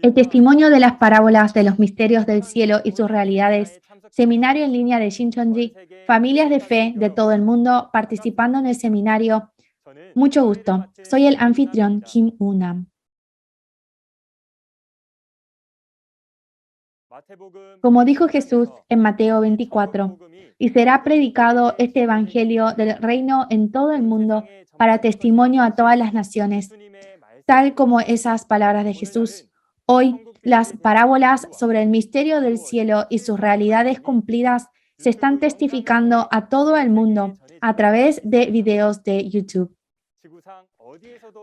El testimonio de las parábolas de los misterios del cielo y sus realidades. Seminario en línea de Shincheonji. Familias de fe de todo el mundo participando en el seminario. Mucho gusto. Soy el anfitrión Kim Unam. Como dijo Jesús en Mateo 24, y será predicado este evangelio del reino en todo el mundo para testimonio a todas las naciones. Tal como esas palabras de Jesús, hoy las parábolas sobre el misterio del cielo y sus realidades cumplidas se están testificando a todo el mundo a través de videos de YouTube.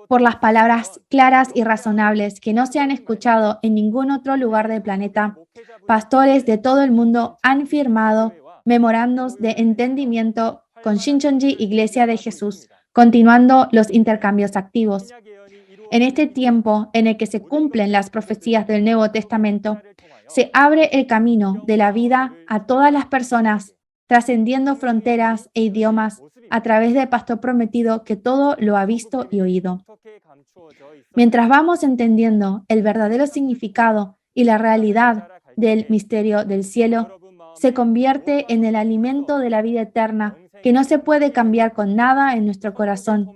Por las palabras claras y razonables que no se han escuchado en ningún otro lugar del planeta, pastores de todo el mundo han firmado memorandos de entendimiento con Shincheonji Iglesia de Jesús, continuando los intercambios activos. En este tiempo en el que se cumplen las profecías del Nuevo Testamento, se abre el camino de la vida a todas las personas, trascendiendo fronteras e idiomas a través del pastor prometido que todo lo ha visto y oído. Mientras vamos entendiendo el verdadero significado y la realidad del misterio del cielo, se convierte en el alimento de la vida eterna que no se puede cambiar con nada en nuestro corazón.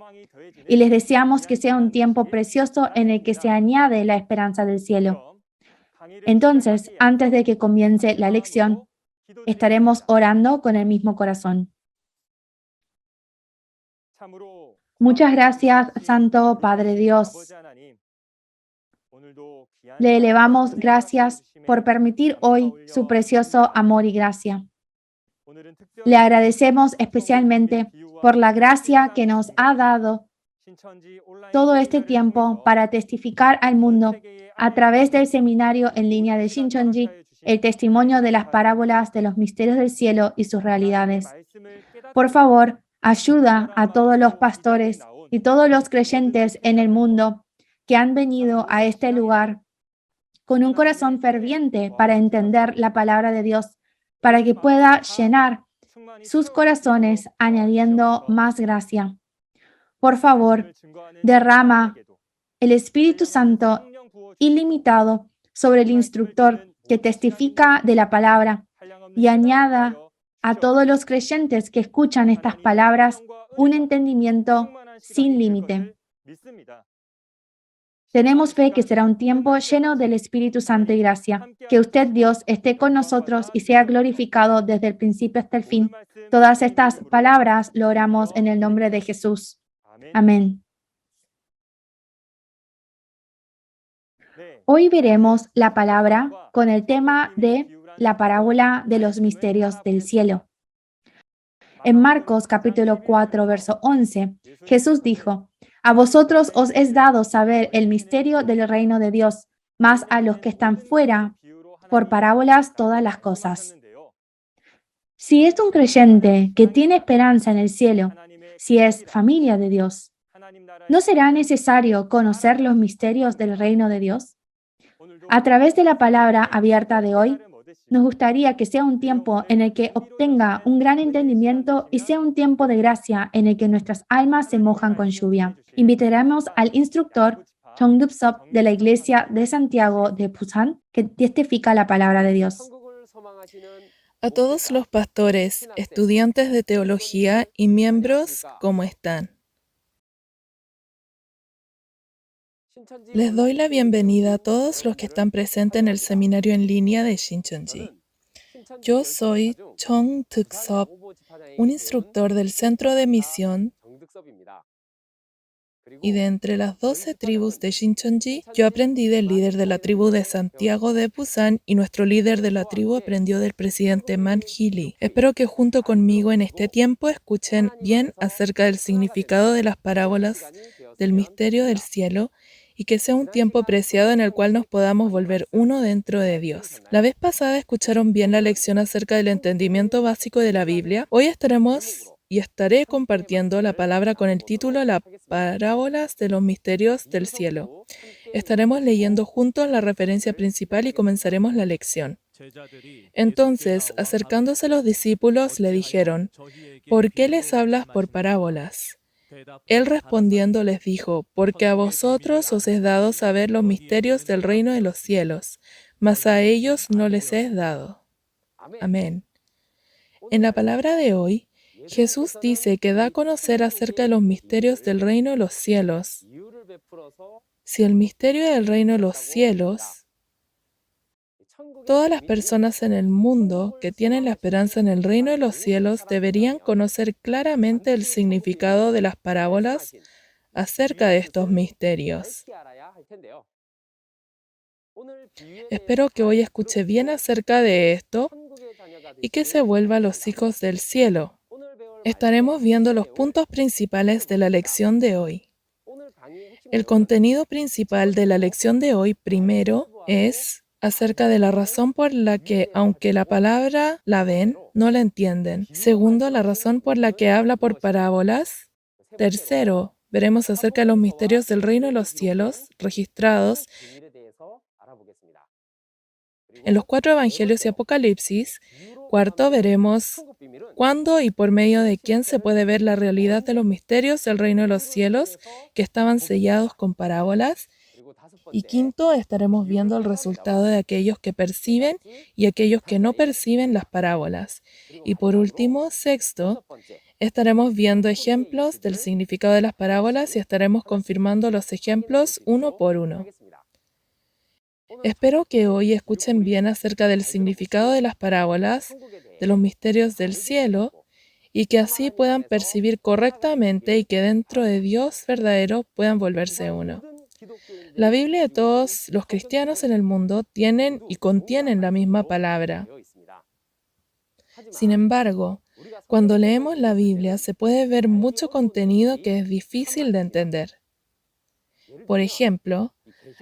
Y les deseamos que sea un tiempo precioso en el que se añade la esperanza del cielo. Entonces, antes de que comience la lección, estaremos orando con el mismo corazón. Muchas gracias, Santo Padre Dios. Le elevamos gracias por permitir hoy su precioso amor y gracia. Le agradecemos especialmente por la gracia que nos ha dado todo este tiempo para testificar al mundo a través del seminario en línea de Shincheonji el testimonio de las parábolas de los misterios del cielo y sus realidades. Por favor, ayuda a todos los pastores y todos los creyentes en el mundo que han venido a este lugar con un corazón ferviente para entender la palabra de Dios, para que pueda llenar sus corazones añadiendo más gracia. Por favor, derrama el Espíritu Santo ilimitado sobre el instructor que testifica de la palabra y añada a todos los creyentes que escuchan estas palabras un entendimiento sin límite. Tenemos fe que será un tiempo lleno del Espíritu Santo y gracia. Que usted, Dios, esté con nosotros y sea glorificado desde el principio hasta el fin. Todas estas palabras lo oramos en el nombre de Jesús. Amén. Hoy veremos la palabra con el tema de la parábola de los misterios del cielo. En Marcos capítulo 4, verso 11, Jesús dijo: a vosotros os es dado saber el misterio del reino de Dios, mas a los que están fuera, por parábolas todas las cosas. Si es un creyente que tiene esperanza en el cielo, si es familia de Dios, ¿no será necesario conocer los misterios del reino de Dios? A través de la palabra abierta de hoy, nos gustaría que sea un tiempo en el que obtenga un gran entendimiento y sea un tiempo de gracia en el que nuestras almas se mojan con lluvia. Invitaremos al instructor Chung Dup-sop de la Iglesia de Santiago de Busan, que testifica la palabra de Dios. A todos los pastores, estudiantes de teología y miembros, ¿cómo están? Les doy la bienvenida a todos los que están presentes en el seminario en línea de Shincheonji. Yo soy Chung Dup-sop, un instructor del Centro de Misión, y de entre las 12 tribus de Shincheonji, yo aprendí del líder de la tribu de Santiago de Busan y nuestro líder de la tribu aprendió del presidente Man Hee-lee. Espero que junto conmigo en este tiempo escuchen bien acerca del significado de las parábolas del misterio del cielo y que sea un tiempo preciado en el cual nos podamos volver uno dentro de Dios. La vez pasada escucharon bien la lección acerca del entendimiento básico de la Biblia. Hoy estaré compartiendo la palabra con el título Las parábolas de los misterios del cielo. Estaremos leyendo juntos la referencia principal y comenzaremos la lección. Entonces, acercándose los discípulos, le dijeron: ¿por qué les hablas por parábolas? Él respondiendo les dijo, porque a vosotros os es dado saber los misterios del reino de los cielos, mas a ellos no les es dado. Amén. En la palabra de hoy, Jesús dice que da a conocer acerca de los misterios del reino de los cielos. Si el misterio del reino de los cielos, todas las personas en el mundo que tienen la esperanza en el reino de los cielos deberían conocer claramente el significado de las parábolas acerca de estos misterios. Espero que hoy escuche bien acerca de esto y que se vuelva los hijos del cielo. Estaremos viendo los puntos principales de la lección de hoy. El contenido principal de la lección de hoy primero es acerca de la razón por la que, aunque la palabra la ven, no la entienden. Segundo, la razón por la que habla por parábolas. Tercero, veremos acerca de los misterios del reino de los cielos registrados en los 4 evangelios y Apocalipsis. Cuarto, veremos cuándo y por medio de quién se puede ver la realidad de los misterios del reino de los cielos que estaban sellados con parábolas. Y quinto, estaremos viendo el resultado de aquellos que perciben y aquellos que no perciben las parábolas. Y por último, sexto, estaremos viendo ejemplos del significado de las parábolas y estaremos confirmando los ejemplos uno por uno. Espero que hoy escuchen bien acerca del significado de las parábolas, de los misterios del cielo, y que así puedan percibir correctamente y que dentro de Dios verdadero puedan volverse uno. La Biblia de todos los cristianos en el mundo tienen y contienen la misma palabra. Sin embargo, cuando leemos la Biblia se puede ver mucho contenido que es difícil de entender. Por ejemplo,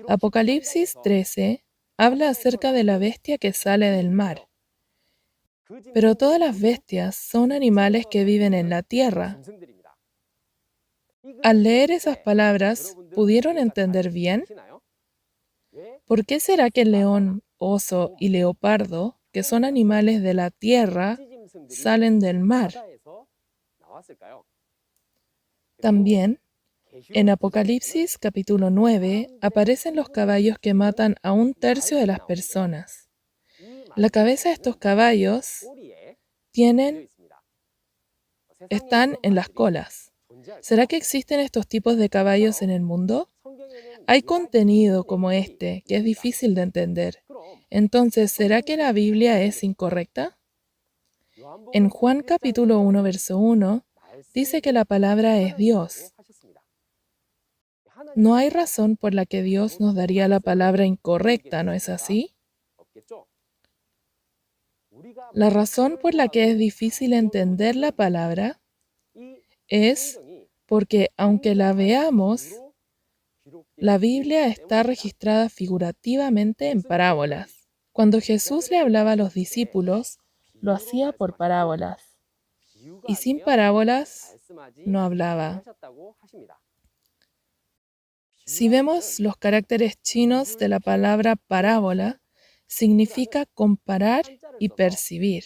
Apocalipsis 13 habla acerca de la bestia que sale del mar. Pero todas las bestias son animales que viven en la tierra. Al leer esas palabras, ¿pudieron entender bien? ¿Por qué será que el león, oso y leopardo, que son animales de la tierra, salen del mar? También, en Apocalipsis capítulo 9 aparecen los caballos que matan a 1/3 de las personas. La cabeza de estos caballos están en las colas. ¿Será que existen estos tipos de caballos en el mundo? Hay contenido como este que es difícil de entender. Entonces, ¿será que la Biblia es incorrecta? En Juan capítulo 1, verso 1, dice que la palabra es Dios. No hay razón por la que Dios nos daría la palabra incorrecta, ¿no es así? La razón por la que es difícil entender la palabra es porque, aunque la veamos, la Biblia está registrada figurativamente en parábolas. Cuando Jesús le hablaba a los discípulos, lo hacía por parábolas. Y sin parábolas, no hablaba. Si vemos los caracteres chinos de la palabra parábola, significa comparar y percibir.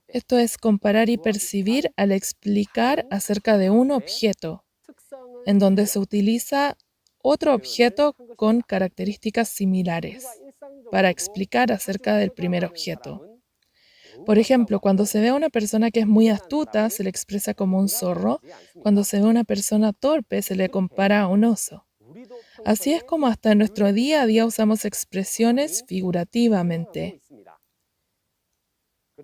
Esto es comparar y percibir al explicar acerca de un objeto, en donde se utiliza otro objeto con características similares para explicar acerca del primer objeto. Por ejemplo, cuando se ve a una persona que es muy astuta, se le expresa como un zorro. Cuando se ve a una persona torpe, se le compara a un oso. Así es como hasta en nuestro día a día usamos expresiones figurativamente.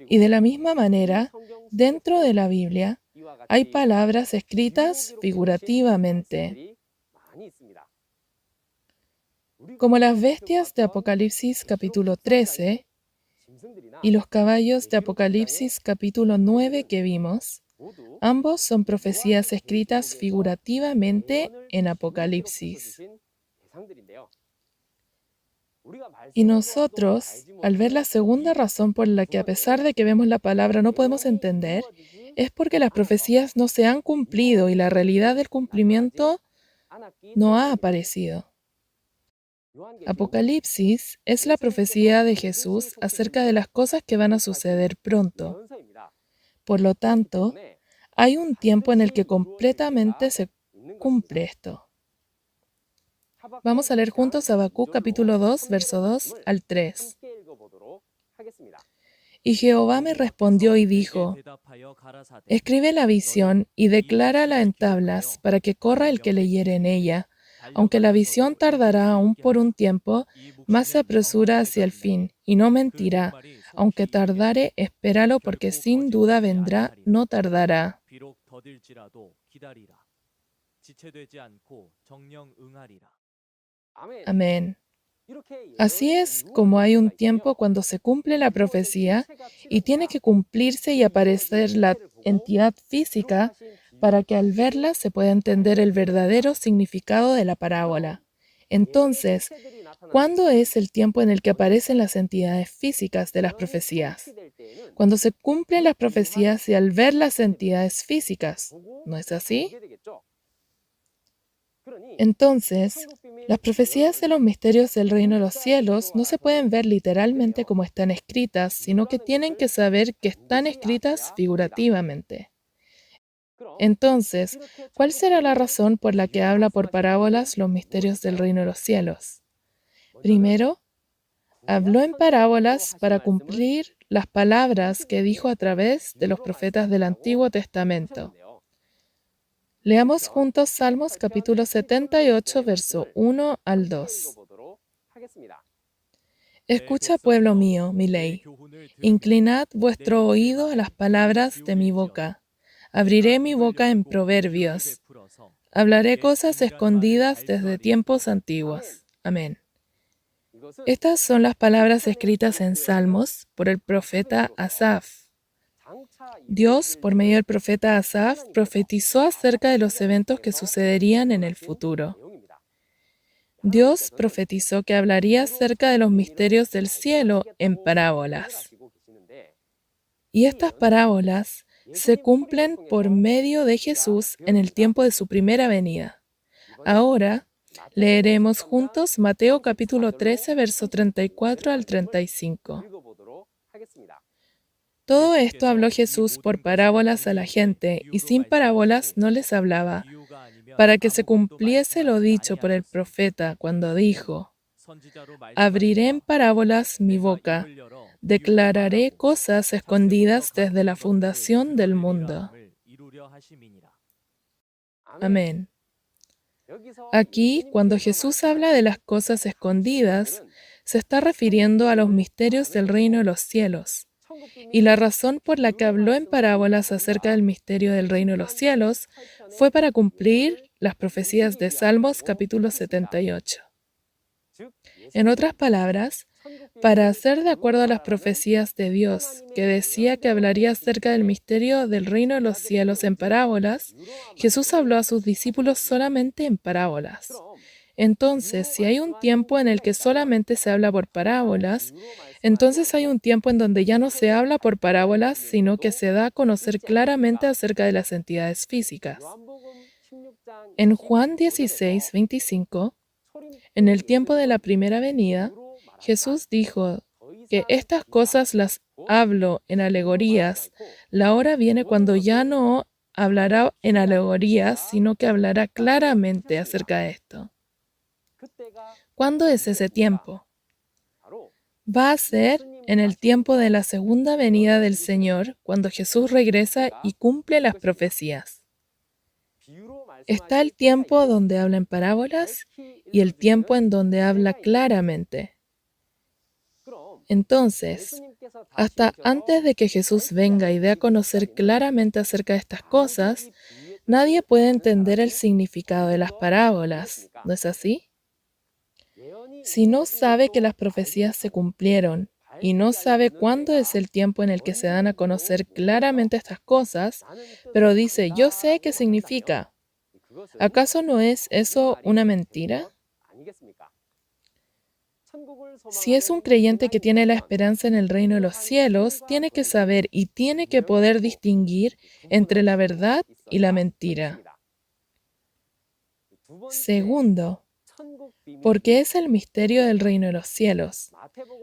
Y de la misma manera, dentro de la Biblia, hay palabras escritas figurativamente. Como las bestias de Apocalipsis capítulo 13 y los caballos de Apocalipsis capítulo 9 que vimos, ambos son profecías escritas figurativamente en Apocalipsis. Y nosotros, al ver la segunda razón por la que a pesar de que vemos la palabra no podemos entender, es porque las profecías no se han cumplido y la realidad del cumplimiento no ha aparecido. Apocalipsis es la profecía de Jesús acerca de las cosas que van a suceder pronto. Por lo tanto, Hay un tiempo en el que completamente se cumple esto. Vamos a leer juntos Habacuc capítulo 2, verso 2 al 3. Y Jehová me respondió y dijo: Escribe la visión y declárala en tablas, para que corra el que leyere en ella. Aunque la visión tardará aún por un tiempo, más se apresura hacia el fin, y no mentirá. Aunque tardare, espéralo, porque sin duda vendrá, no tardará. Amén. Así es como hay un tiempo cuando se cumple la profecía y tiene que cumplirse y aparecer la entidad física para que al verla se pueda entender el verdadero significado de la parábola. Entonces, ¿cuándo es el tiempo en el que aparecen las entidades físicas de las profecías? Cuando se cumplen las profecías y al ver las entidades físicas, ¿no es así? Entonces, las profecías de los misterios del reino de los cielos no se pueden ver literalmente como están escritas, sino que tienen que saber que están escritas figurativamente. Entonces, ¿cuál será la razón por la que habla por parábolas los misterios del reino de los cielos? Primero, habló en parábolas para cumplir las palabras que dijo a través de los profetas del Antiguo Testamento. Leamos juntos Salmos capítulo 78, verso 1 al 2. Escucha, pueblo mío, mi ley. Inclinad vuestro oído a las palabras de mi boca. Abriré mi boca en proverbios. Hablaré cosas escondidas desde tiempos antiguos. Amén. Estas son las palabras escritas en Salmos por el profeta Asaf. Dios, por medio del profeta Asaf, profetizó acerca de los eventos que sucederían en el futuro. Dios profetizó que hablaría acerca de los misterios del cielo en parábolas. Y estas parábolas se cumplen por medio de Jesús en el tiempo de su primera venida. Ahora leeremos juntos Mateo capítulo 13, verso 34 al 35. Todo esto habló Jesús por parábolas a la gente, y sin parábolas no les hablaba, para que se cumpliese lo dicho por el profeta cuando dijo: Abriré en parábolas mi boca, declararé cosas escondidas desde la fundación del mundo. Amén. Aquí, cuando Jesús habla de las cosas escondidas, se está refiriendo a los misterios del reino de los cielos. Y la razón por la que habló en parábolas acerca del misterio del reino de los cielos fue para cumplir las profecías de Salmos capítulo 78. En otras palabras, para hacer de acuerdo a las profecías de Dios, que decía que hablaría acerca del misterio del reino de los cielos en parábolas, Jesús habló a sus discípulos solamente en parábolas. Entonces, si hay un tiempo en el que solamente se habla por parábolas, entonces hay un tiempo en donde ya no se habla por parábolas, sino que se da a conocer claramente acerca de las entidades físicas. En Juan 16, 25, en el tiempo de la primera venida, Jesús dijo que estas cosas las hablo en alegorías. La hora viene cuando ya no hablará en alegorías, sino que hablará claramente acerca de esto. ¿Cuándo es ese tiempo? Va a ser en el tiempo de la segunda venida del Señor, cuando Jesús regresa y cumple las profecías. Está el tiempo donde habla en parábolas y el tiempo en donde habla claramente. Entonces, hasta antes de que Jesús venga y dé a conocer claramente acerca de estas cosas, nadie puede entender el significado de las parábolas, ¿no es así? Si no sabe que las profecías se cumplieron y no sabe cuándo es el tiempo en el que se dan a conocer claramente estas cosas, pero dice, yo sé qué significa, ¿acaso no es eso una mentira? Si es un creyente que tiene la esperanza en el reino de los cielos, tiene que saber y tiene que poder distinguir entre la verdad y la mentira. Segundo, porque es el misterio del reino de los cielos.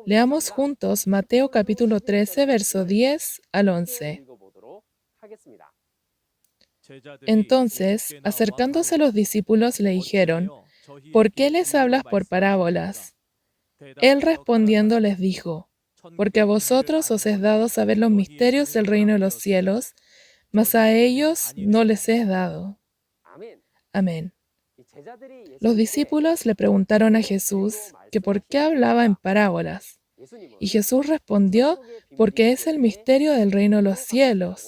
Leamos juntos Mateo capítulo 13, verso 10 al 11. Entonces, acercándose a los discípulos, le dijeron, ¿por qué les hablas por parábolas? Él respondiendo les dijo, porque a vosotros os es dado saber los misterios del reino de los cielos, mas a ellos no les es dado. Amén. Los discípulos le preguntaron a Jesús que por qué hablaba en parábolas. Y Jesús respondió, porque es el misterio del reino de los cielos,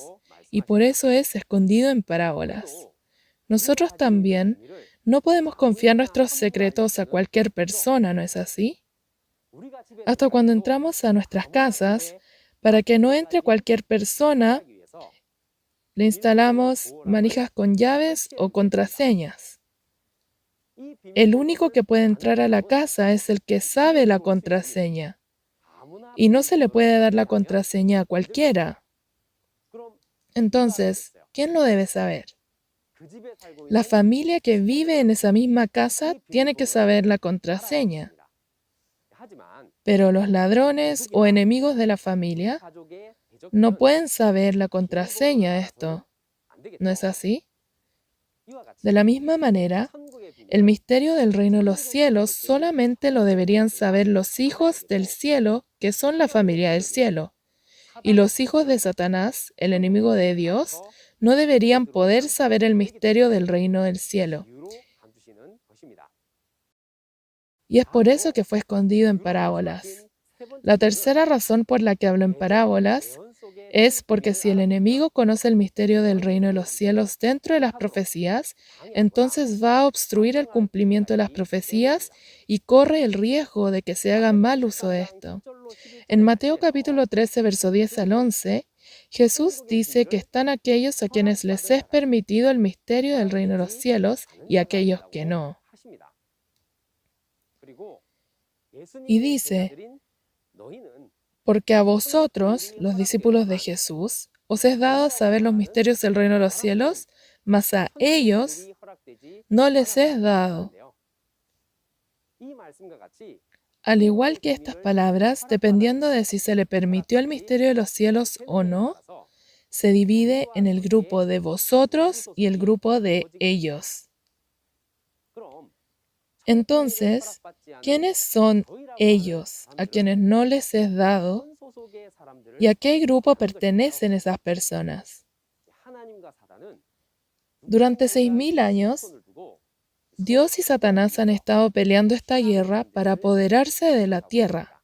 y por eso es escondido en parábolas. Nosotros también no podemos confiar nuestros secretos a cualquier persona, ¿no es así? Hasta cuando entramos a nuestras casas, para que no entre cualquier persona, le instalamos manijas con llaves o contraseñas. El único que puede entrar a la casa es el que sabe la contraseña. Y no se le puede dar la contraseña a cualquiera. Entonces, ¿quién lo debe saber? La familia que vive en esa misma casa tiene que saber la contraseña. Pero los ladrones o enemigos de la familia no pueden saber la contraseña de esto. ¿No es así? De la misma manera, el misterio del reino de los cielos solamente lo deberían saber los hijos del cielo, que son la familia del cielo. Y los hijos de Satanás, el enemigo de Dios, no deberían poder saber el misterio del reino del cielo. Y es por eso que fue escondido en parábolas. La tercera razón por la que hablo en parábolas es porque si el enemigo conoce el misterio del reino de los cielos dentro de las profecías, entonces va a obstruir el cumplimiento de las profecías y corre el riesgo de que se haga mal uso de esto. En Mateo capítulo 13, verso 10 al 11, Jesús dice que están aquellos a quienes les es permitido el misterio del reino de los cielos y aquellos que no. Y dice, porque a vosotros, los discípulos de Jesús, os es dado saber los misterios del reino de los cielos, mas a ellos no les es dado. Al igual que estas palabras, dependiendo de si se le permitió el misterio de los cielos o no, se divide en el grupo de vosotros y el grupo de ellos. Entonces, ¿quiénes son ellos a quienes no les es dado? ¿Y a qué grupo pertenecen esas personas? Durante 6.000 años, Dios y Satanás han estado peleando esta guerra para apoderarse de la tierra.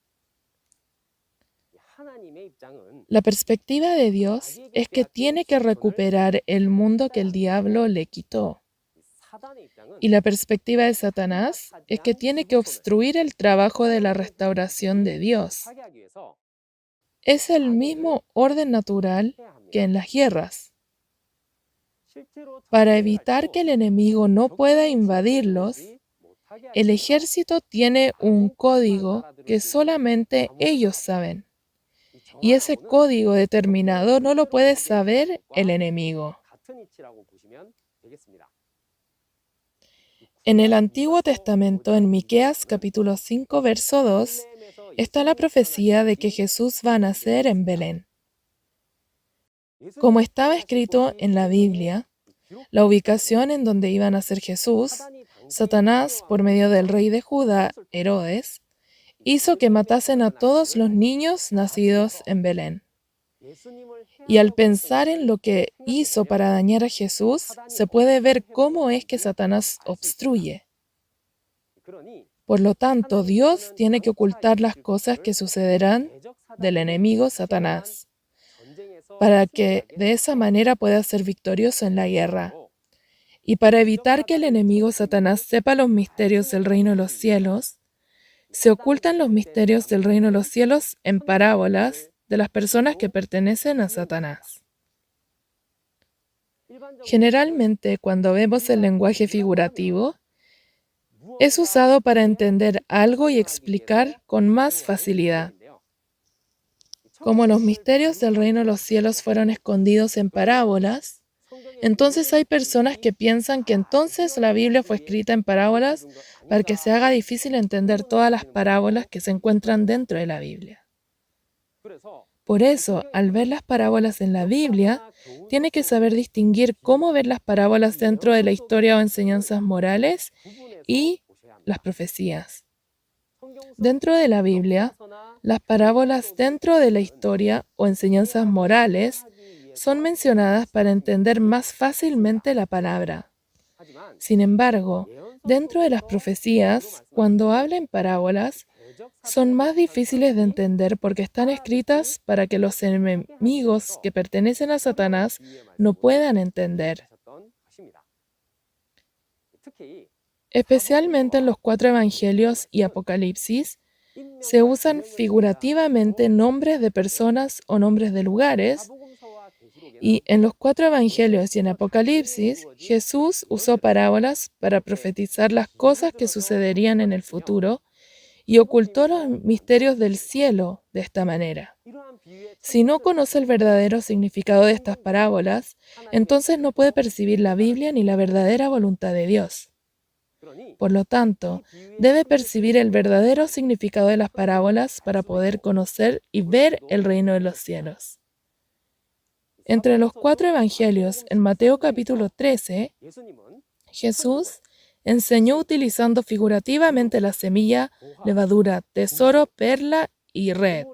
La perspectiva de Dios es que tiene que recuperar el mundo que el diablo le quitó. Y la perspectiva de Satanás es que tiene que obstruir el trabajo de la restauración de Dios. Es el mismo orden natural que en las guerras. Para evitar que el enemigo no pueda invadirlos, el ejército tiene un código que solamente ellos saben. Y ese código determinado no lo puede saber el enemigo. En el Antiguo Testamento, en Miqueas capítulo 5, verso 2, está la profecía de que Jesús va a nacer en Belén. Como estaba escrito en la Biblia, la ubicación en donde iba a nacer Jesús, Satanás, por medio del rey de Judá, Herodes, hizo que matasen a todos los niños nacidos en Belén. Y al pensar en lo que hizo para dañar a Jesús, se puede ver cómo es que Satanás obstruye. Por lo tanto, Dios tiene que ocultar las cosas que sucederán del enemigo Satanás, para que de esa manera pueda ser victorioso en la guerra. Y para evitar que el enemigo Satanás sepa los misterios del reino de los cielos, se ocultan los misterios del reino de los cielos en parábolas de las personas que pertenecen a Satanás. Generalmente, cuando vemos el lenguaje figurativo, es usado para entender algo y explicar con más facilidad. Como los misterios del reino de los cielos fueron escondidos en parábolas, entonces hay personas que piensan que entonces la Biblia fue escrita en parábolas para que se haga difícil entender todas las parábolas que se encuentran dentro de la Biblia. Por eso, al ver las parábolas en la Biblia, tiene que saber distinguir cómo ver las parábolas dentro de la historia o enseñanzas morales y las profecías. Dentro de la Biblia, las parábolas dentro de la historia o enseñanzas morales son mencionadas para entender más fácilmente la palabra. Sin embargo, dentro de las profecías, cuando habla en parábolas, son más difíciles de entender porque están escritas para que los enemigos que pertenecen a Satanás no puedan entender. Especialmente en los 4 evangelios y Apocalipsis, se usan figurativamente nombres de personas o nombres de lugares, y en los 4 evangelios y en Apocalipsis, Jesús usó parábolas para profetizar las cosas que sucederían en el futuro y ocultó los misterios del cielo de esta manera. Si no conoce el verdadero significado de estas parábolas, entonces no puede percibir la Biblia ni la verdadera voluntad de Dios. Por lo tanto, debe percibir el verdadero significado de las parábolas para poder conocer y ver el reino de los cielos. Entre los 4 evangelios, en Mateo capítulo 13, Jesús enseñó utilizando figurativamente la semilla, levadura, tesoro, perla y red.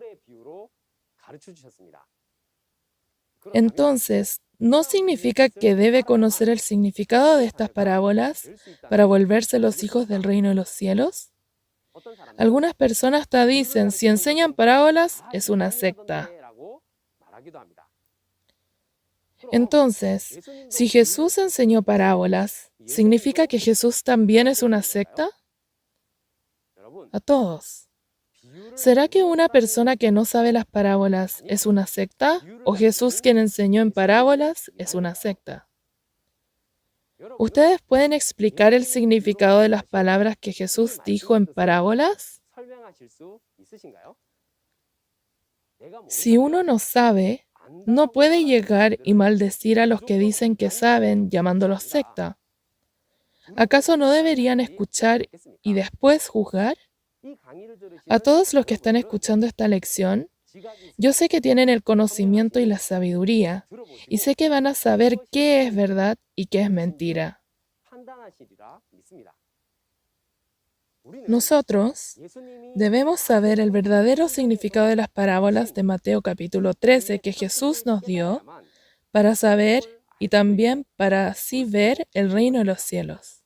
Entonces, ¿no significa que debe conocer el significado de estas parábolas para volverse los hijos del reino de los cielos? Algunas personas hasta dicen, si enseñan parábolas, es una secta. Entonces, si Jesús enseñó parábolas, ¿significa que Jesús también es una secta? A todos. ¿Será que una persona que no sabe las parábolas es una secta? ¿O Jesús quien enseñó en parábolas es una secta? ¿Ustedes pueden explicar el significado de las palabras que Jesús dijo en parábolas? Si uno no sabe, no puede llegar y maldecir a los que dicen que saben, llamándolos secta. ¿Acaso no deberían escuchar y después juzgar? A todos los que están escuchando esta lección, yo sé que tienen el conocimiento y la sabiduría, y sé que van a saber qué es verdad y qué es mentira. Nosotros debemos saber el verdadero significado de las parábolas de Mateo capítulo 13 que Jesús nos dio para saber y también para así ver el reino de los cielos.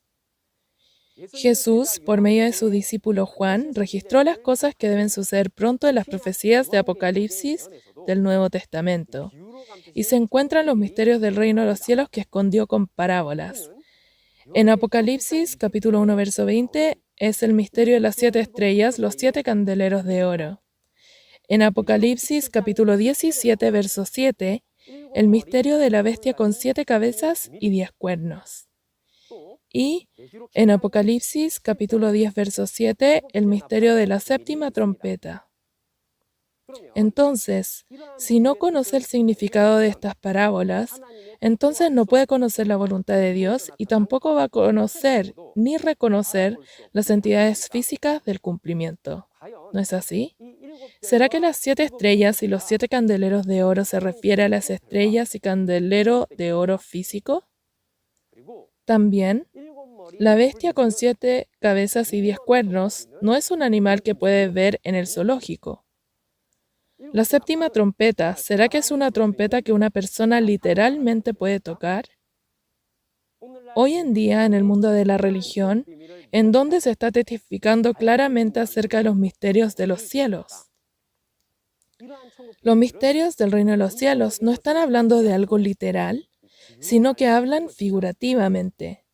Jesús, por medio de su discípulo Juan, registró las cosas que deben suceder pronto en las profecías de Apocalipsis del Nuevo Testamento, y se encuentran los misterios del reino de los cielos que escondió con parábolas. En Apocalipsis, capítulo 1, verso 20, es el misterio de las 7 estrellas, los 7 candeleros de oro. En Apocalipsis, capítulo 17, verso 7, el misterio de la bestia con 7 cabezas y 10 cuernos. Y en Apocalipsis, capítulo 10, verso 7, el misterio de la 7ª trompeta. Entonces, si no conoce el significado de estas parábolas, entonces no puede conocer la voluntad de Dios y tampoco va a conocer ni reconocer las entidades físicas del cumplimiento. ¿No es así? ¿Será que las 7 estrellas y los 7 candeleros de oro se refiere a las estrellas y candelero de oro físico? También, la bestia con 7 cabezas y 10 cuernos no es un animal que puede ver en el zoológico. La 7ª trompeta, ¿será que es una trompeta que una persona literalmente puede tocar? Hoy en día, en el mundo de la religión, en donde se está testificando claramente acerca de los misterios de los cielos. Los misterios del reino de los cielos no están hablando de algo literal, sino que hablan figurativamente.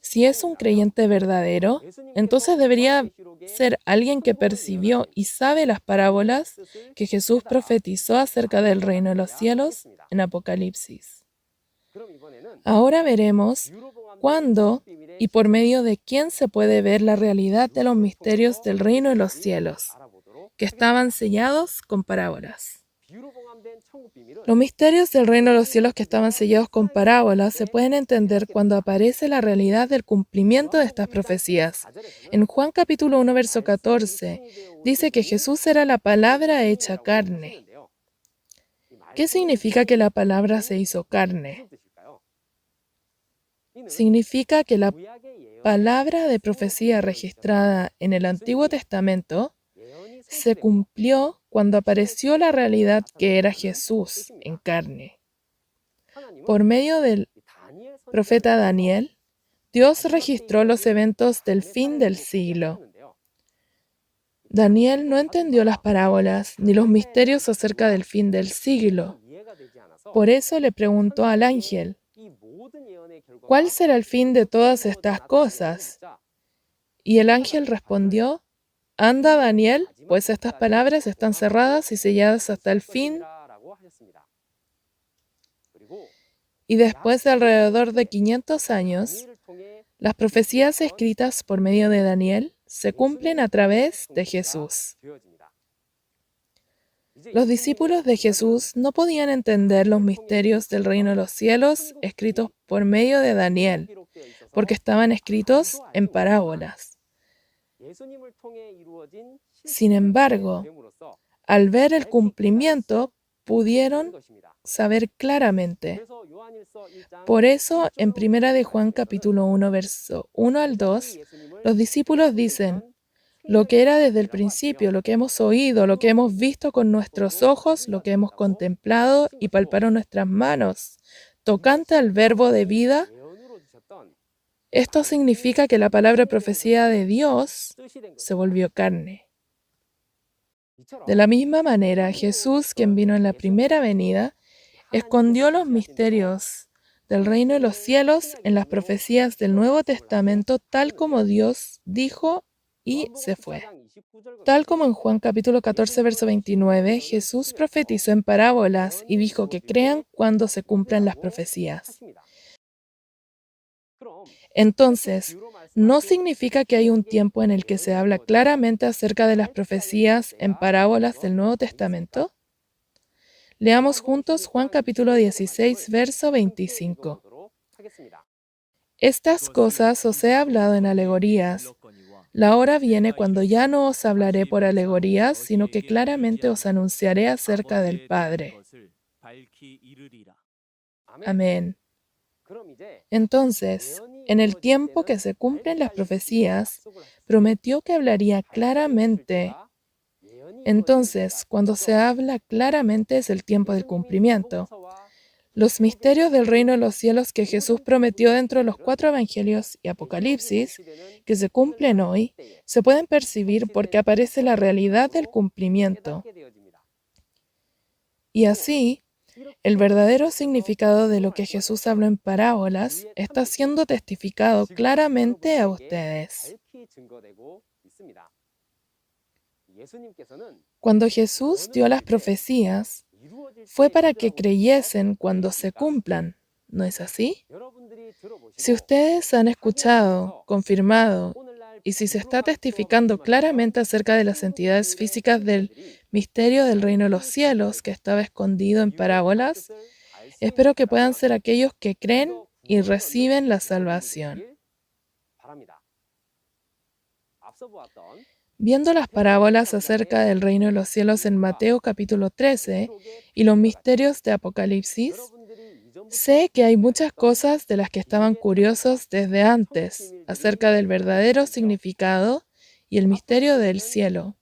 Si es un creyente verdadero, entonces debería ser alguien que percibió y sabe las parábolas que Jesús profetizó acerca del reino de los cielos en Apocalipsis. Ahora veremos cuándo y por medio de quién se puede ver la realidad de los misterios del reino de los cielos, que estaban sellados con parábolas. Los misterios del reino de los cielos que estaban sellados con parábolas se pueden entender cuando aparece la realidad del cumplimiento de estas profecías. En Juan capítulo 1, verso 14, dice que Jesús era la palabra hecha carne. ¿Qué significa que la palabra se hizo carne? Significa que la palabra de profecía registrada en el Antiguo Testamento se cumplió cuando apareció la realidad que era Jesús en carne. Por medio del profeta Daniel, Dios registró los eventos del fin del siglo. Daniel no entendió las parábolas ni los misterios acerca del fin del siglo. Por eso le preguntó al ángel, ¿cuál será el fin de todas estas cosas? Y el ángel respondió, anda, Daniel, pues estas palabras están cerradas y selladas hasta el fin. Y después de alrededor de 500 años, las profecías escritas por medio de Daniel se cumplen a través de Jesús. Los discípulos de Jesús no podían entender los misterios del reino de los cielos escritos por medio de Daniel, porque estaban escritos en parábolas. Sin embargo, al ver el cumplimiento, pudieron saber claramente. Por eso, en 1 de Juan capítulo 1, verso 1 al 2, los discípulos dicen, lo que era desde el principio, lo que hemos oído, lo que hemos visto con nuestros ojos, lo que hemos contemplado y palparon nuestras manos, tocante al verbo de vida. Esto significa que la palabra profecía de Dios se volvió carne. De la misma manera, Jesús, quien vino en la primera venida, escondió los misterios del reino de los cielos en las profecías del Nuevo Testamento, tal como Dios dijo y se fue. Tal como en Juan capítulo 14, verso 29, Jesús profetizó en parábolas y dijo que crean cuando se cumplan las profecías. Entonces, ¿no significa que hay un tiempo en el que se habla claramente acerca de las profecías en parábolas del Nuevo Testamento? Leamos juntos Juan capítulo 16, verso 25. Estas cosas os he hablado en alegorías. La hora viene cuando ya no os hablaré por alegorías, sino que claramente os anunciaré acerca del Padre. Amén. Entonces, en el tiempo que se cumplen las profecías, prometió que hablaría claramente. Entonces, cuando se habla claramente es el tiempo del cumplimiento. Los misterios del reino de los cielos que Jesús prometió dentro de los 4 evangelios y Apocalipsis, que se cumplen hoy, se pueden percibir porque aparece la realidad del cumplimiento. Y así, el verdadero significado de lo que Jesús habló en parábolas está siendo testificado claramente a ustedes. Cuando Jesús dio las profecías, fue para que creyesen cuando se cumplan, ¿no es así? Si ustedes han escuchado, confirmado, y si se está testificando claramente acerca de las entidades físicas del misterio del reino de los cielos que estaba escondido en parábolas, espero que puedan ser aquellos que creen y reciben la salvación. Viendo las parábolas acerca del reino de los cielos en Mateo capítulo 13 y los misterios de Apocalipsis, sé que hay muchas cosas de las que estaban curiosos desde antes acerca del verdadero significado y el misterio del cielo.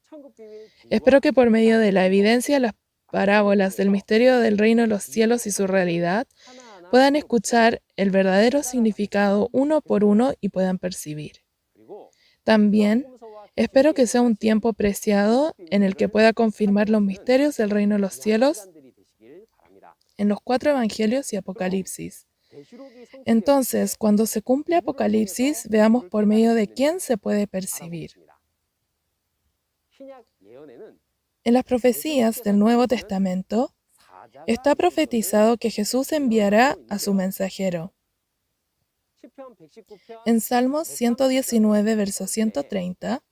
Espero que por medio de la evidencia de las parábolas del misterio del reino de los cielos y su realidad, puedan escuchar el verdadero significado uno por uno y puedan percibir. También espero que sea un tiempo preciado en el que pueda confirmar los misterios del reino de los cielos en los 4 evangelios y Apocalipsis. Entonces, cuando se cumple Apocalipsis, veamos por medio de quién se puede percibir. En las profecías del Nuevo Testamento, está profetizado que Jesús enviará a su mensajero. En Salmos 119, verso 130,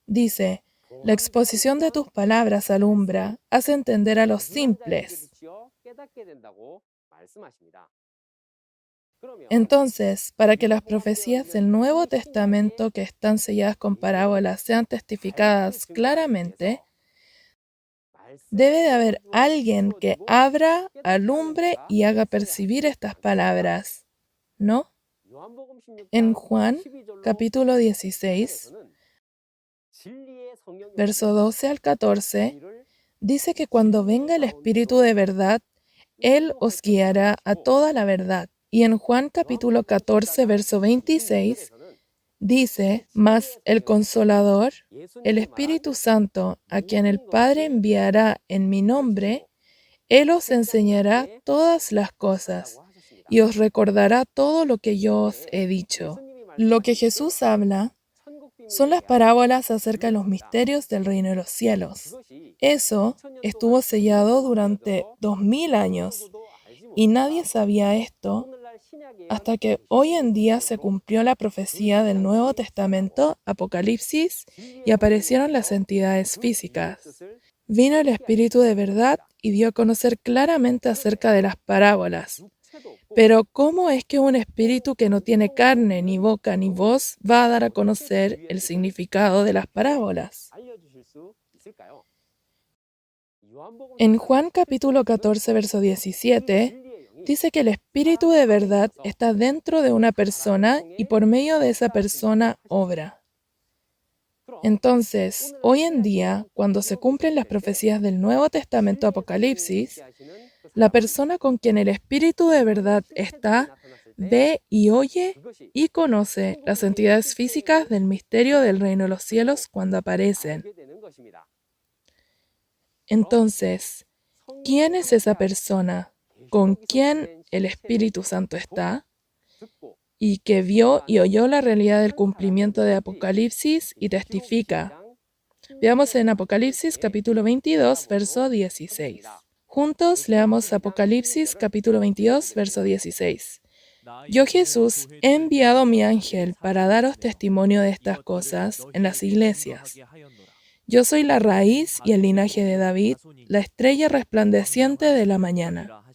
dice, la exposición de tus palabras alumbra, hace entender a los simples. Entonces, para que las profecías del Nuevo Testamento que están selladas con parábolas sean testificadas claramente, Debe de haber alguien que abra, alumbre y haga percibir estas palabras, ¿no? En Juan, capítulo 16, verso 12 al 14, dice que cuando venga el Espíritu de verdad, Él os guiará a toda la verdad. Y en Juan capítulo 14, verso 26, dice, mas el Consolador, el Espíritu Santo, a quien el Padre enviará en mi nombre, Él os enseñará todas las cosas y os recordará todo lo que yo os he dicho. Lo que Jesús habla son las parábolas acerca de los misterios del reino de los cielos. Eso estuvo sellado durante 2000 años y nadie sabía esto hasta que hoy en día se cumplió la profecía del Nuevo Testamento, Apocalipsis, y aparecieron las entidades físicas. Vino el Espíritu de verdad y dio a conocer claramente acerca de las parábolas. Pero ¿cómo es que un espíritu que no tiene carne, ni boca, ni voz va a dar a conocer el significado de las parábolas? En Juan capítulo 14, verso 17, dice que el Espíritu de verdad está dentro de una persona y por medio de esa persona obra. Entonces, hoy en día, cuando se cumplen las profecías del Nuevo Testamento Apocalipsis, la persona con quien el Espíritu de verdad está, ve y oye y conoce las entidades físicas del misterio del reino de los cielos cuando aparecen. Entonces, ¿quién es esa persona con quien el Espíritu Santo está y que vio y oyó la realidad del cumplimiento de Apocalipsis y testifica? Veamos en Apocalipsis capítulo 22, verso 16. Juntos leamos Apocalipsis capítulo 22, verso 16. Yo, Jesús, he enviado mi ángel para daros testimonio de estas cosas en las iglesias. Yo soy la raíz y el linaje de David, la estrella resplandeciente de la mañana.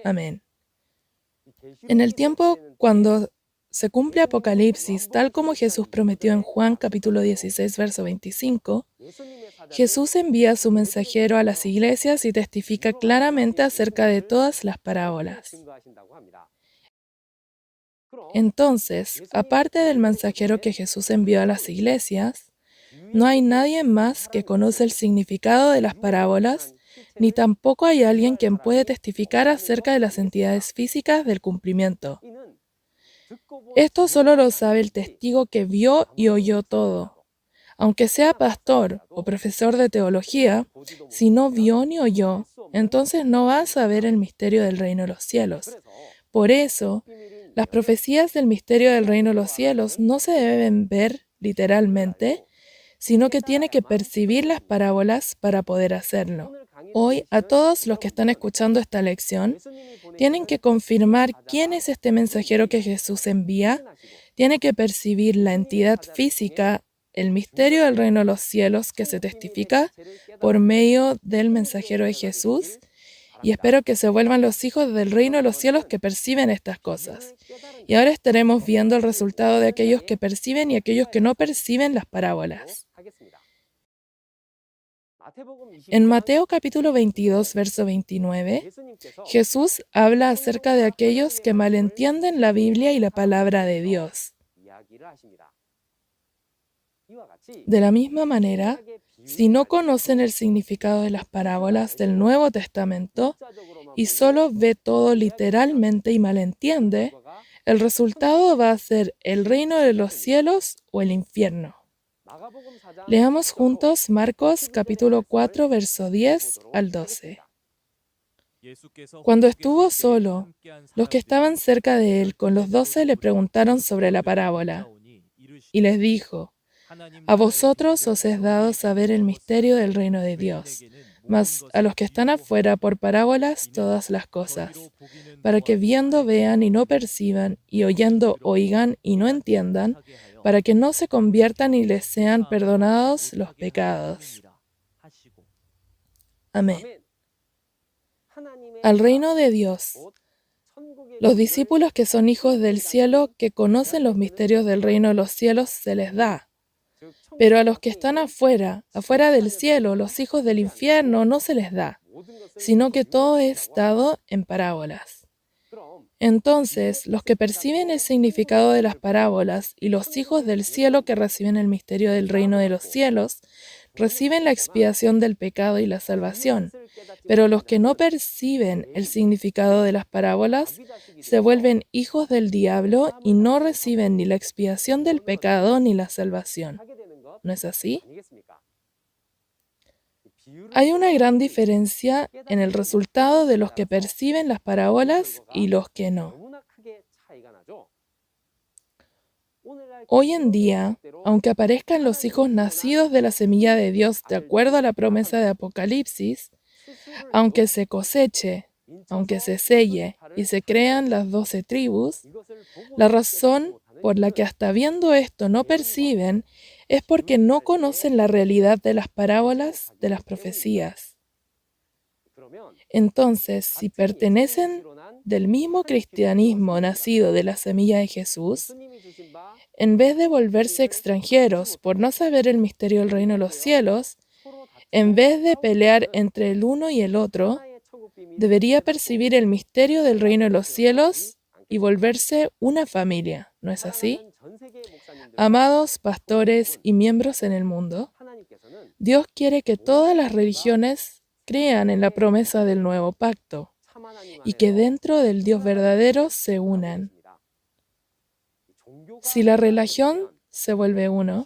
Amén. En el tiempo cuando se cumple Apocalipsis, tal como Jesús prometió en Juan capítulo 16, verso 25, Jesús envía a su mensajero a las iglesias y testifica claramente acerca de todas las parábolas. Entonces, aparte del mensajero que Jesús envió a las iglesias, no hay nadie más que conoce el significado de las parábolas, ni tampoco hay alguien quien puede testificar acerca de las entidades físicas del cumplimiento. Esto solo lo sabe el testigo que vio y oyó todo. Aunque sea pastor o profesor de teología, si no vio ni oyó, entonces no va a saber el misterio del reino de los cielos. Por eso, las profecías del misterio del reino de los cielos no se deben ver literalmente, sino que tiene que percibir las parábolas para poder hacerlo. Hoy, a todos los que están escuchando esta lección, tienen que confirmar quién es este mensajero que Jesús envía, tiene que percibir la entidad física, el misterio del reino de los cielos que se testifica por medio del mensajero de Jesús, y espero que se vuelvan los hijos del reino de los cielos que perciben estas cosas. Y ahora estaremos viendo el resultado de aquellos que perciben y aquellos que no perciben las parábolas. En Mateo capítulo 22, verso 29, Jesús habla acerca de aquellos que malentienden la Biblia y la palabra de Dios. De la misma manera, si no conocen el significado de las parábolas del Nuevo Testamento y solo ve todo literalmente y malentiende, el resultado va a ser el reino de los cielos o el infierno. Leamos juntos Marcos capítulo 4, verso 10 al 12. Cuando estuvo solo, los que estaban cerca de él con los 12 le preguntaron sobre la parábola, y les dijo: a vosotros os es dado saber el misterio del reino de Dios, mas a los que están afuera por parábolas todas las cosas, para que viendo vean y no perciban, y oyendo oigan y no entiendan, para que no se conviertan y les sean perdonados los pecados. Amén. Al reino de Dios. Los discípulos que son hijos del cielo, que conocen los misterios del reino de los cielos, se les da. Pero a los que están afuera, afuera del cielo, los hijos del infierno, no se les da, sino que todo es dado en parábolas. Entonces, los que perciben el significado de las parábolas y los hijos del cielo que reciben el misterio del reino de los cielos, reciben la expiación del pecado y la salvación. Pero los que no perciben el significado de las parábolas se vuelven hijos del diablo y no reciben ni la expiación del pecado ni la salvación. ¿No es así? Hay una gran diferencia en el resultado de los que perciben las parábolas y los que no. Hoy en día, aunque aparezcan los hijos nacidos de la semilla de Dios de acuerdo a la promesa de Apocalipsis, aunque se coseche, aunque se selle y se crean las 12 tribus, la razón por la que hasta viendo esto no perciben es porque no conocen la realidad de las parábolas de las profecías. Entonces, si pertenecen del mismo cristianismo nacido de la semilla de Jesús, en vez de volverse extranjeros por no saber el misterio del reino de los cielos, en vez de pelear entre el uno y el otro, debería percibir el misterio del reino de los cielos y volverse una familia, ¿no es así? Amados pastores y miembros en el mundo, Dios quiere que todas las religiones crean en la promesa del nuevo pacto y que dentro del Dios verdadero se unan. Si la religión se vuelve uno,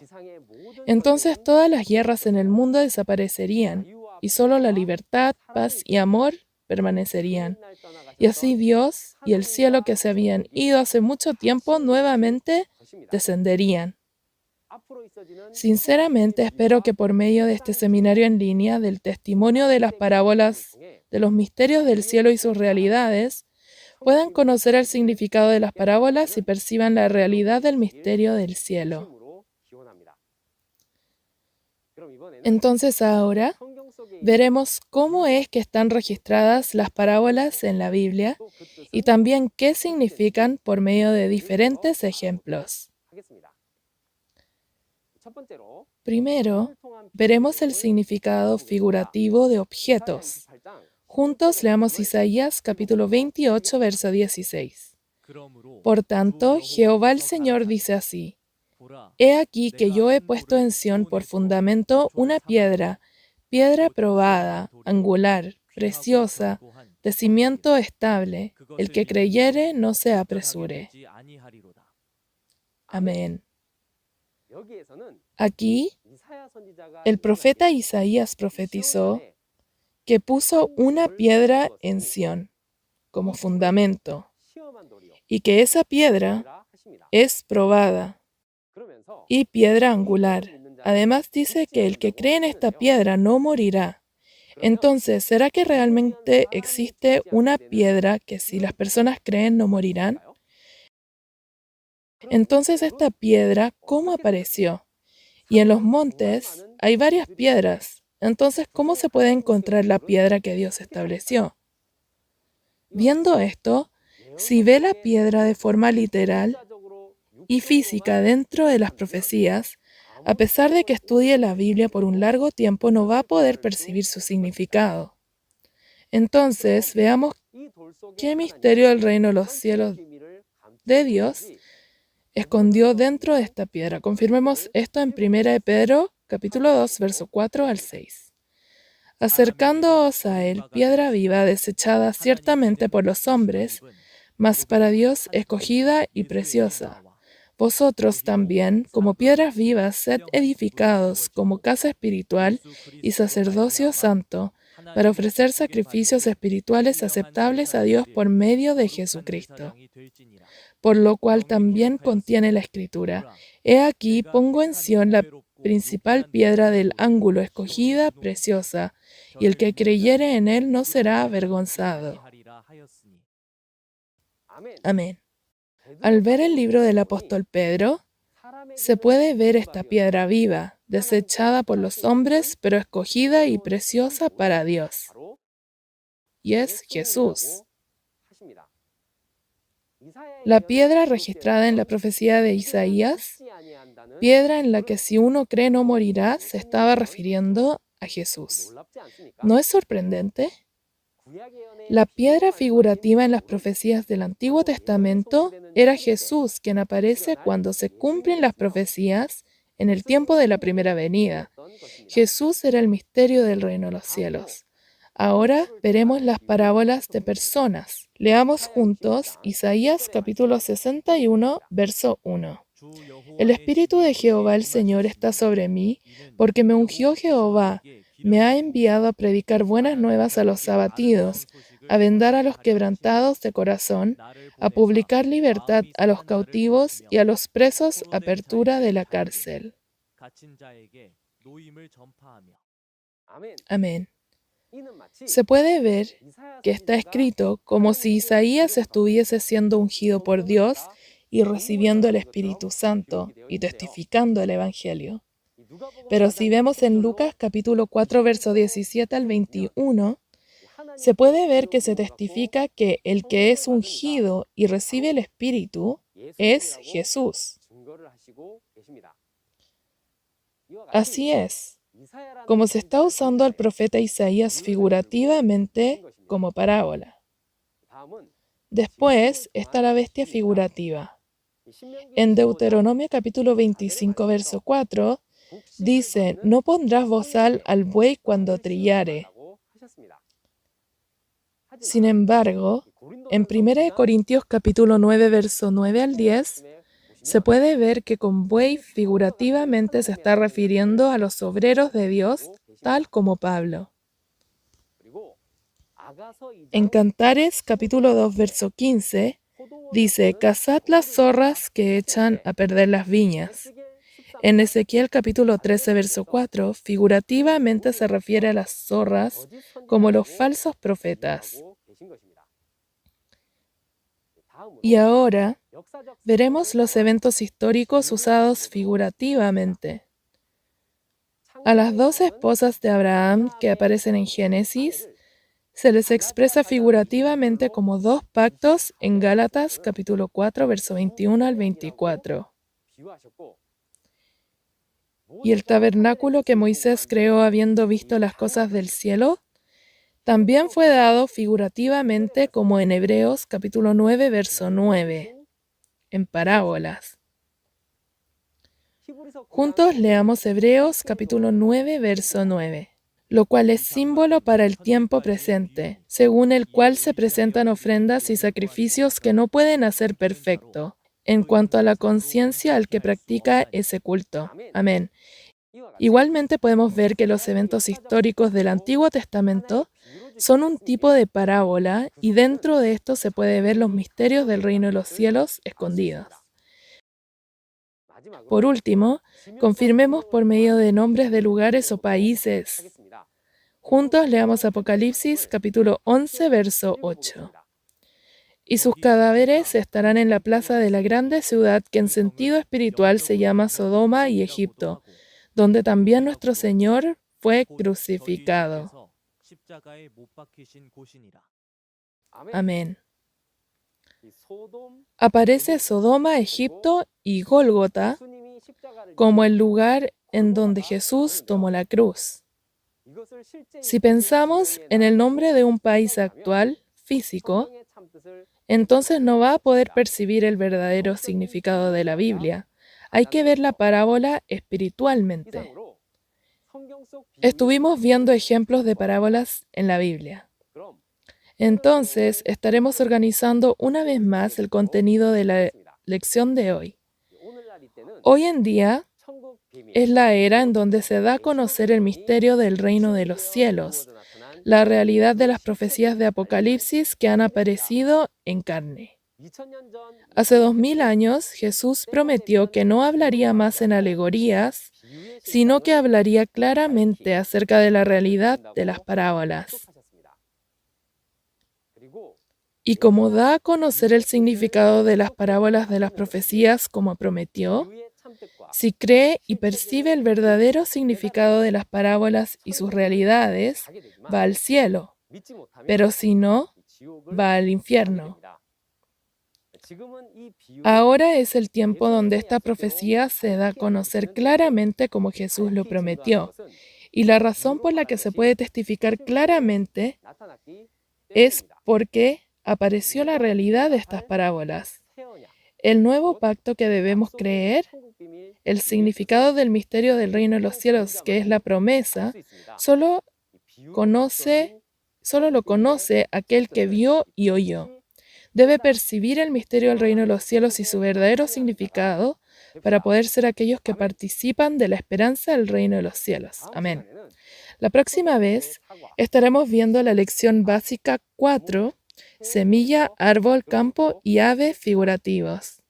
entonces todas las guerras en el mundo desaparecerían y solo la libertad, paz y amor permanecerían. Y así Dios y el cielo que se habían ido hace mucho tiempo nuevamente descenderían. Sinceramente espero que por medio de este seminario en línea, del testimonio de las parábolas, de los misterios del cielo y sus realidades, puedan conocer el significado de las parábolas y perciban la realidad del misterio del cielo. Entonces ahora veremos cómo es que están registradas las parábolas en la Biblia y también qué significan por medio de diferentes ejemplos. Primero, veremos el significado figurativo de objetos. Juntos leamos Isaías capítulo 28, verso 16. Por tanto, Jehová el Señor dice así: He aquí que yo he puesto en Sión por fundamento una piedra, piedra probada, angular, preciosa, de cimiento estable. El que creyere no se apresure. Amén. Aquí, el profeta Isaías profetizó que puso una piedra en Sión como fundamento y que esa piedra es probada y piedra angular. Además dice que el que cree en esta piedra no morirá. Entonces, ¿será que realmente existe una piedra que si las personas creen no morirán? Entonces, esta piedra, ¿cómo apareció? Y en los montes hay varias piedras. Entonces, ¿cómo se puede encontrar la piedra que Dios estableció? Viendo esto, si ve la piedra de forma literal y física dentro de las profecías, a pesar de que estudie la Biblia por un largo tiempo, no va a poder percibir su significado. Entonces, veamos qué misterio del reino de los cielos de Dios escondió dentro de esta piedra. Confirmemos esto en 1 de Pedro, capítulo 2, verso 4 al 6. Acercándoos a él, piedra viva, desechada ciertamente por los hombres, mas para Dios escogida y preciosa. Vosotros también, como piedras vivas, sed edificados como casa espiritual y sacerdocio santo, para ofrecer sacrificios espirituales aceptables a Dios por medio de Jesucristo. Por lo cual también contiene la Escritura: He aquí, pongo en Sión la principal piedra del ángulo, escogida, preciosa, y el que creyere en él no será avergonzado. Amén. Al ver el libro del apóstol Pedro, se puede ver esta piedra viva, desechada por los hombres, pero escogida y preciosa para Dios. Y es Jesús. La piedra registrada en la profecía de Isaías piedra en la que si uno cree no morirá, se estaba refiriendo a Jesús. ¿No es sorprendente? La piedra figurativa en las profecías del Antiguo Testamento era Jesús, quien aparece cuando se cumplen las profecías en el tiempo de la primera venida. Jesús era el misterio del reino de los cielos. Ahora veremos las parábolas de personas. Leamos juntos Isaías capítulo 61, verso 1. El Espíritu de Jehová el Señor está sobre mí, porque me ungió Jehová, me ha enviado a predicar buenas nuevas a los abatidos, a vendar a los quebrantados de corazón, a publicar libertad a los cautivos y a los presos apertura de la cárcel. Amén. Se puede ver que está escrito como si Isaías estuviese siendo ungido por Dios y recibiendo el Espíritu Santo y testificando el Evangelio. Pero si vemos en Lucas capítulo 4, verso 17 al 21, se puede ver que se testifica que el que es ungido y recibe el Espíritu es Jesús. Así es, como se está usando al profeta Isaías figurativamente como parábola. Después está la bestia figurativa. En Deuteronomio capítulo 25, verso 4, dice, no pondrás bozal al buey cuando trillare. Sin embargo, en 1 Corintios capítulo 9, verso 9 al 10, se puede ver que con buey figurativamente se está refiriendo a los obreros de Dios, tal como Pablo. En Cantares capítulo 2, verso 15, dice, cazad las zorras que echan a perder las viñas. En Ezequiel capítulo 13, verso 4, figurativamente se refiere a las zorras como los falsos profetas. Y ahora veremos los eventos históricos usados figurativamente. A las 12 esposas de Abraham que aparecen en Génesis, se les expresa figurativamente como dos pactos en Gálatas capítulo 4, verso 21 al 24. Y el tabernáculo que Moisés creó habiendo visto las cosas del cielo, también fue dado figurativamente como en Hebreos capítulo 9, verso 9, en parábolas. Juntos leamos Hebreos capítulo 9, verso 9, lo cual es símbolo para el tiempo presente, según el cual se presentan ofrendas y sacrificios que no pueden hacer perfecto, en cuanto a la conciencia al que practica ese culto. Amén. Igualmente podemos ver que los eventos históricos del Antiguo Testamento son un tipo de parábola y dentro de esto se puede ver los misterios del reino de los cielos escondidos. Por último, confirmemos por medio de nombres de lugares o países. Juntos leamos Apocalipsis capítulo 11, verso 8. Y sus cadáveres estarán en la plaza de la grande ciudad que en sentido espiritual se llama Sodoma y Egipto, donde también nuestro Señor fue crucificado. Amén. Aparece Sodoma, Egipto y Gólgota como el lugar en donde Jesús tomó la cruz. Si pensamos en el nombre de un país actual, físico, entonces no va a poder percibir el verdadero significado de la Biblia. Hay que ver la parábola espiritualmente. Estuvimos viendo ejemplos de parábolas en la Biblia. Entonces, estaremos organizando una vez más el contenido de la lección de hoy. Hoy en día es la era en donde se da a conocer el misterio del reino de los cielos, la realidad de las profecías de Apocalipsis que han aparecido en carne. Hace 2000 años, Jesús prometió que no hablaría más en alegorías, sino que hablaría claramente acerca de la realidad de las parábolas. Y como da a conocer el significado de las parábolas de las profecías como prometió, si cree y percibe el verdadero significado de las parábolas y sus realidades, va al cielo, pero si no, va al infierno. Ahora es el tiempo donde esta profecía se da a conocer claramente como Jesús lo prometió. Y la razón por la que se puede testificar claramente es porque apareció la realidad de estas parábolas. El nuevo pacto que debemos creer, el significado del misterio del reino de los cielos, que es la promesa, solo lo conoce aquel que vio y oyó. Debe percibir el misterio del reino de los cielos y su verdadero significado para poder ser aquellos que participan de la esperanza del reino de los cielos. Amén. La próxima vez estaremos viendo la lección básica 4, semilla, árbol, campo y ave figurativos.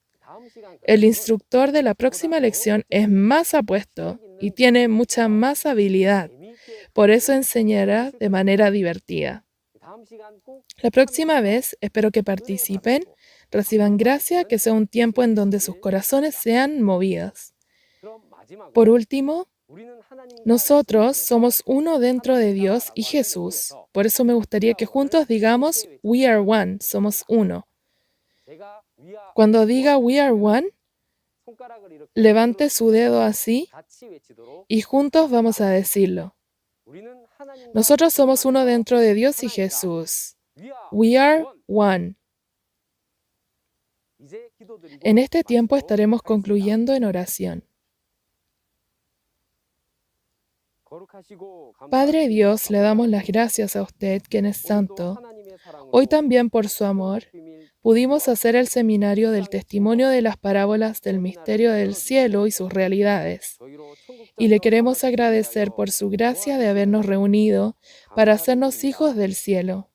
El instructor de la próxima lección es más apuesto y tiene mucha más habilidad. Por eso enseñará de manera divertida. La próxima vez espero que participen, reciban gracia, que sea un tiempo en donde sus corazones sean movidos. Por último, nosotros somos uno dentro de Dios y Jesús. Por eso me gustaría que juntos digamos, We are one, somos uno. Cuando diga We are one, levante su dedo así y juntos vamos a decirlo. Nosotros somos uno dentro de Dios y Jesús. We are one. En este tiempo estaremos concluyendo en oración. Padre Dios, le damos las gracias a usted, quien es santo. Hoy también por su amor, pudimos hacer el seminario del testimonio de las parábolas del misterio del cielo y sus realidades. Y le queremos agradecer por su gracia de habernos reunido para hacernos hijos del cielo.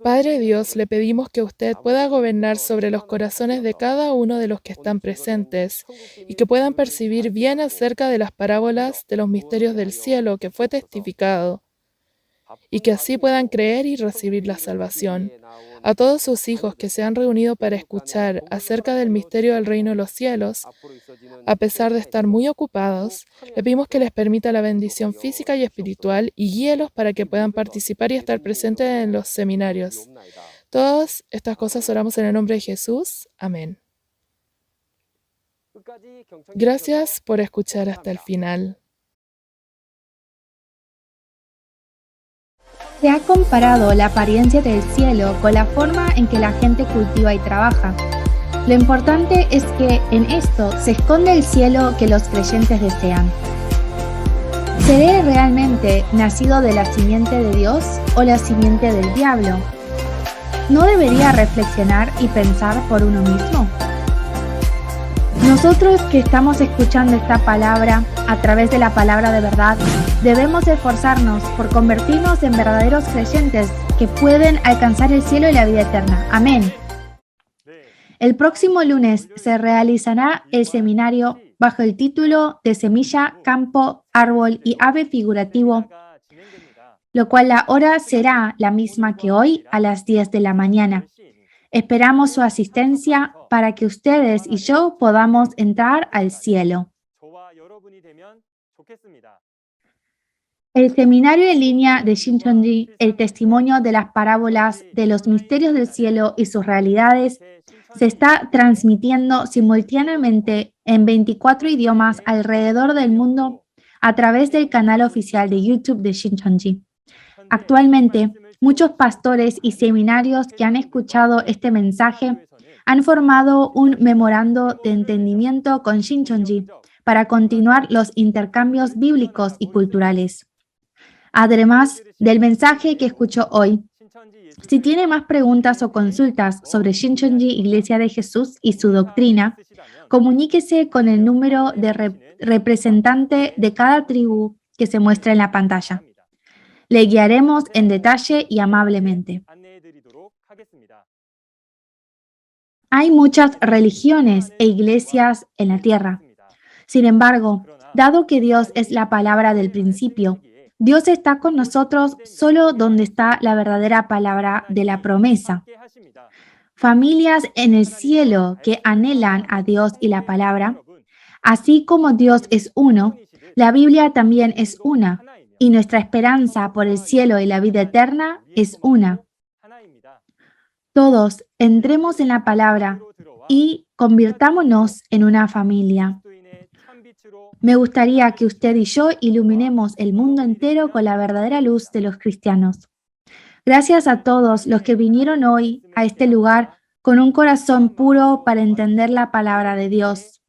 Padre Dios, le pedimos que usted pueda gobernar sobre los corazones de cada uno de los que están presentes y que puedan percibir bien acerca de las parábolas de los misterios del cielo que fue testificado, y que así puedan creer y recibir la salvación. A todos sus hijos que se han reunido para escuchar acerca del misterio del reino de los cielos, a pesar de estar muy ocupados, le pedimos que les permita la bendición física y espiritual y guíelos para que puedan participar y estar presentes en los seminarios. Todas estas cosas oramos en el nombre de Jesús. Amén. Gracias por escuchar hasta el final. Se ha comparado la apariencia del cielo con la forma en que la gente cultiva y trabaja. Lo importante es que en esto se esconde el cielo que los creyentes desean. ¿Seré realmente nacido de la simiente de Dios o la simiente del diablo? ¿No debería reflexionar y pensar por uno mismo? Nosotros que estamos escuchando esta palabra a través de la palabra de verdad, debemos esforzarnos por convertirnos en verdaderos creyentes que pueden alcanzar el cielo y la vida eterna. Amén. El próximo lunes se realizará el seminario bajo el título de Semilla, Campo, Árbol y Ave Figurativo, lo cual la hora será la misma que hoy a las 10 de la mañana. Esperamos su asistencia para que ustedes y yo podamos entrar al cielo. El seminario en línea de Shincheonji, el testimonio de las parábolas de los misterios del cielo y sus realidades, se está transmitiendo simultáneamente en 24 idiomas alrededor del mundo a través del canal oficial de YouTube de Shincheonji. Actualmente, muchos pastores y seminarios que han escuchado este mensaje han formado un memorando de entendimiento con Shincheonji para continuar los intercambios bíblicos y culturales. Además del mensaje que escuchó hoy, si tiene más preguntas o consultas sobre Shincheonji Iglesia de Jesús y su doctrina, comuníquese con el número de representante de cada tribu que se muestra en la pantalla. Le guiaremos en detalle y amablemente. Hay muchas religiones e iglesias en la tierra. Sin embargo, dado que Dios es la palabra del principio, Dios está con nosotros solo donde está la verdadera palabra de la promesa. Familias en el cielo que anhelan a Dios y la palabra, así como Dios es uno, la Biblia también es una, y nuestra esperanza por el cielo y la vida eterna es una. Todos entremos en la palabra y convirtámonos en una familia. Me gustaría que usted y yo iluminemos el mundo entero con la verdadera luz de los cristianos. Gracias a todos los que vinieron hoy a este lugar con un corazón puro para entender la palabra de Dios.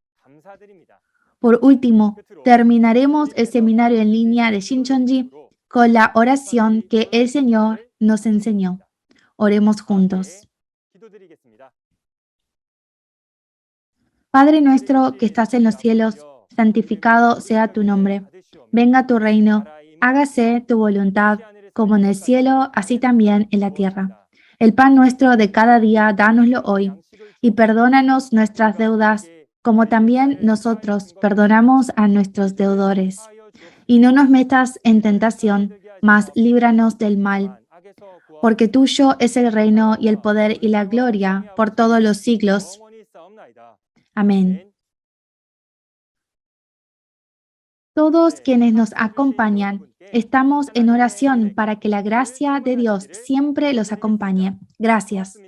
Por último, terminaremos el seminario en línea de Shincheonji con la oración que el Señor nos enseñó. Oremos juntos. Padre nuestro que estás en los cielos, santificado sea tu nombre. Venga tu reino, hágase tu voluntad, como en el cielo, así también en la tierra. El pan nuestro de cada día, dánoslo hoy, y perdónanos nuestras deudas, como también nosotros perdonamos a nuestros deudores. Y no nos metas en tentación, mas líbranos del mal. Porque tuyo es el reino y el poder y la gloria por todos los siglos. Amén. Todos quienes nos acompañan, estamos en oración para que la gracia de Dios siempre los acompañe. Gracias.